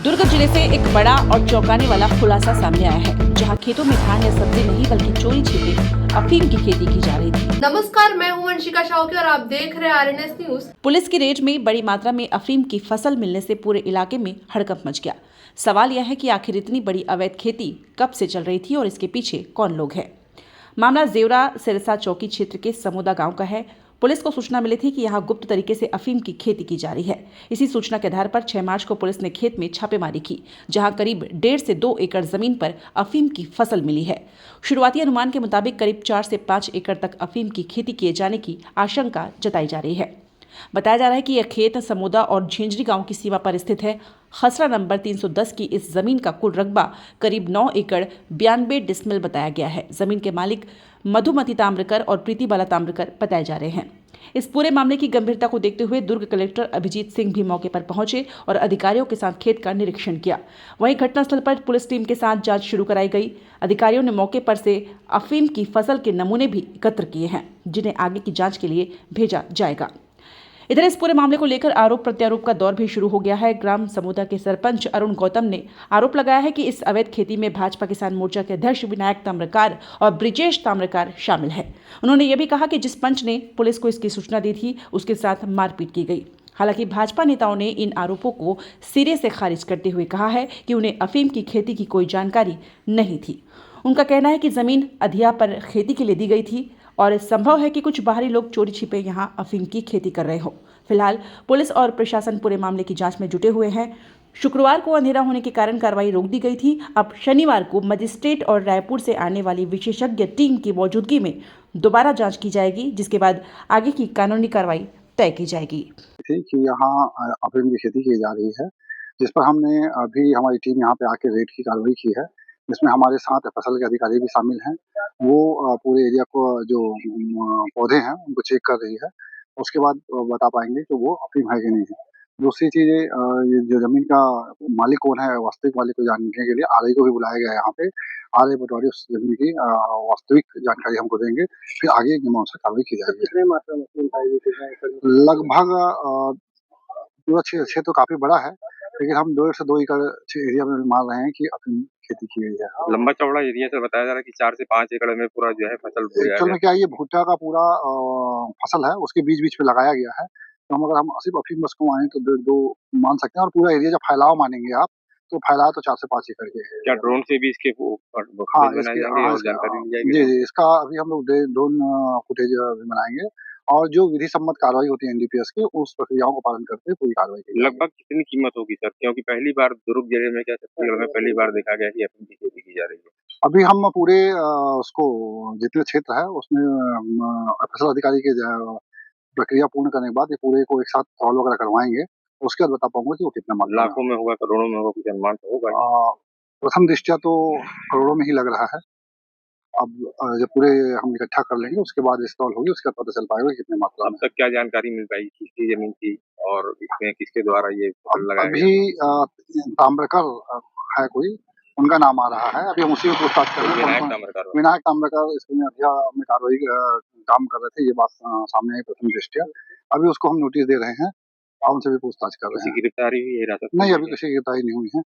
दुर्ग जिले से एक बड़ा और चौंकाने वाला खुलासा सामने आया है, जहां खेतों में धान या सब्जी नहीं बल्कि चोरी छिपे अफीम की खेती की जा रही थी। नमस्कार, मैं हूं वंशिका शाहकी और आप देख रहे हैं आरएनएस न्यूज। पुलिस की रेड में बड़ी मात्रा में अफीम की फसल मिलने से पूरे इलाके में हड़कंप मच गया। सवाल यह है कि आखिर इतनी बड़ी अवैध खेती कब से चल रही थी और इसके पीछे कौन लोग हैं। मामला जेवरा सिरसा चौकी क्षेत्र के समोदा गांव का है। पुलिस को सूचना मिली थी कि यहां गुप्त तरीके से अफीम की खेती की जा रही है। इसी सूचना के आधार पर 6 मार्च को पुलिस ने खेत में छापेमारी की, जहां करीब 1.5 से 2 एकड़ जमीन पर अफीम की फसल मिली है। शुरुआती अनुमान के मुताबिक करीब 4 से 5 एकड़ तक अफीम की खेती किए जाने की आशंका जताई जा रही है। बताया जा रहा है कि यह खेत समोदा और झेंझरी गांव की सीमा पर स्थित है। खसरा नंबर 310 की इस जमीन का कुल रकबा करीब 9 एकड़ 92 डिसमिल बताया गया है। जमीन के मालिक मधुमती ताम्रकर और प्रीति बाला ताम्रकर बताए जा रहे हैं। इस पूरे मामले की गंभीरता को देखते हुए दुर्ग कलेक्टर अभिजीत सिंह भी मौके पर पहुंचे और अधिकारियों के साथ खेत का निरीक्षण किया। वहीं घटनास्थल पर पुलिस टीम के साथ जांच शुरू कराई गई। अधिकारियों ने मौके पर से अफीम की फसल के नमूने भी एकत्र किए हैं, जिन्हें आगे की जांच के लिए भेजा जाएगा। इधर इस पूरे मामले को लेकर आरोप प्रत्यारोप का दौर भी शुरू हो गया है। ग्राम समोदा के सरपंच अरुण गौतम ने आरोप लगाया है कि इस अवैध खेती में भाजपा किसान मोर्चा के अध्यक्ष विनायक ताम्रकार और ब्रिजेश ताम्रकार शामिल है। उन्होंने ये भी कहा कि जिस पंच ने पुलिस को इसकी सूचना दी थी, उसके साथ मारपीट की गई। हालांकि भाजपा नेताओं ने इन आरोपों को सिरे से खारिज करते हुए कहा है कि उन्हें अफीम की खेती की कोई जानकारी नहीं थी। उनका कहना है कि जमीन अधिया पर खेती के लिए दी गई थी और संभव है कि कुछ बाहरी लोग चोरी छिपे यहां अफीम की खेती कर रहे हो। फिलहाल पुलिस और प्रशासन पूरे मामले की जांच में जुटे हुए हैं। शुक्रवार को अंधेरा होने के कारण कार्रवाई रोक दी गई थी। अब शनिवार को मजिस्ट्रेट और रायपुर से आने वाली विशेषज्ञ टीम की मौजूदगी में दोबारा जांच की जाएगी, जिसके बाद आगे की कानूनी कार्रवाई तय की जाएगी। थी कि यहाँ अफीम की खेती की जा रही है, जिस पर हमने अभी हमारी टीम यहाँ पे आके रेड की कार्रवाई की है, जिसमें हमारे साथ फसल के अधिकारी भी शामिल हैं। वो पूरे एरिया को जो पौधे हैं उनको चेक कर रही है। उसके बाद बता पाएंगे कि वो अफीम है कि नहीं है। दूसरी चीज़ें ये जो ज़मीन का मालिक कौन है, वास्तविक मालिक को जानने के लिए आरआई को भी बुलाया गया है यहाँ पे। आरआई पटवारी उस ज़मीन की वास्तविक जानकारी हमको देंगे, फिर आगे की अनुसार कार्रवाई की जाएगी। कितने मात्रा में अफीम पाई गई थी? लगभग पूरा क्षेत्र तो काफ़ी बड़ा है, लेकिन हम 1.5 से 2 एकड़ एरिया में मान रहे हैं कि अफीम खेती की गई है। लंबा चौड़ा एरिया से बताया जा रहा है कि 4 से 5 एकड़ में पूरा जो है फसल बोया गया। एक्चुअल में क्या है, ये भुट्टा का पूरा फसल है, उसके बीच-बीच पे लगाया गया है। तो अगर हम सिर्फ अफीम बस को माने तो 1.5-2 मान सकते हैं, और पूरा एरिया जब फैलाव मानेंगे आप, तो फैलाव तो 4 से 5 एकड़ के है। क्या ड्रोन से भी इसके हाँ, बनाए जाएंगे और जानकारी ली जाएगी? जी, इसका अभी हम लोग ड्रोन फुटेज भी बनाएँगे, और जो विधि सम्मत कार्रवाई होती है एनडीपीएस की, उस प्रक्रियाओं का पालन करते हुए पूरी कार्रवाई की जाएगी। लगभग कितनी कीमत होगी सर? क्योंकि पहली बार दुर्ग जिले में, क्या छत्तीसगढ़ में पहली बार देखा गया कि अफीम की खेती की जा रही है। अभी हम पूरे उसको जितने क्षेत्र है उसमें फसल अधिकारी के प्रक्रिया पूर्ण करने के बाद ये पूरे को एक साथ कॉल वगैरह करवाएँगे। उसके बाद बता पाऊँगा कि वो कितना मात्रा में। लाखों में होगा, करोड़ों में होगा, कुछ अनुमान तो होगा ही। प्रथम दृष्टया तो करोड़ों में ही लग रहा है। अब जब पूरे हम इकट्ठा कर लेंगे, उसके बाद इंस्टॉल होगी, उसके बाद पता चल पाएगा कितनी मात्रा में। अब तक क्या जानकारी मिल पाई किसकी जमीन थी और इसमें किसके द्वारा ये फसल लगाया गया? अभी ताम्रकर है कोई, उनका नाम आ रहा है। अभी हम उसी में पूछताछ कर रहे हैं। विनायक ताम्रकर इसमें अधिया में कार्रवाई काम कर रहे थे, ये बात सामने आई प्रथम दृष्टया। अभी उसको हम नोटिस दे रहे हैं और उनसे भी पूछताछ कर रहे हैं। गिरफ्तारी हुई है? नहीं, अभी किसी की गिरफ्तारी नहीं हुई है।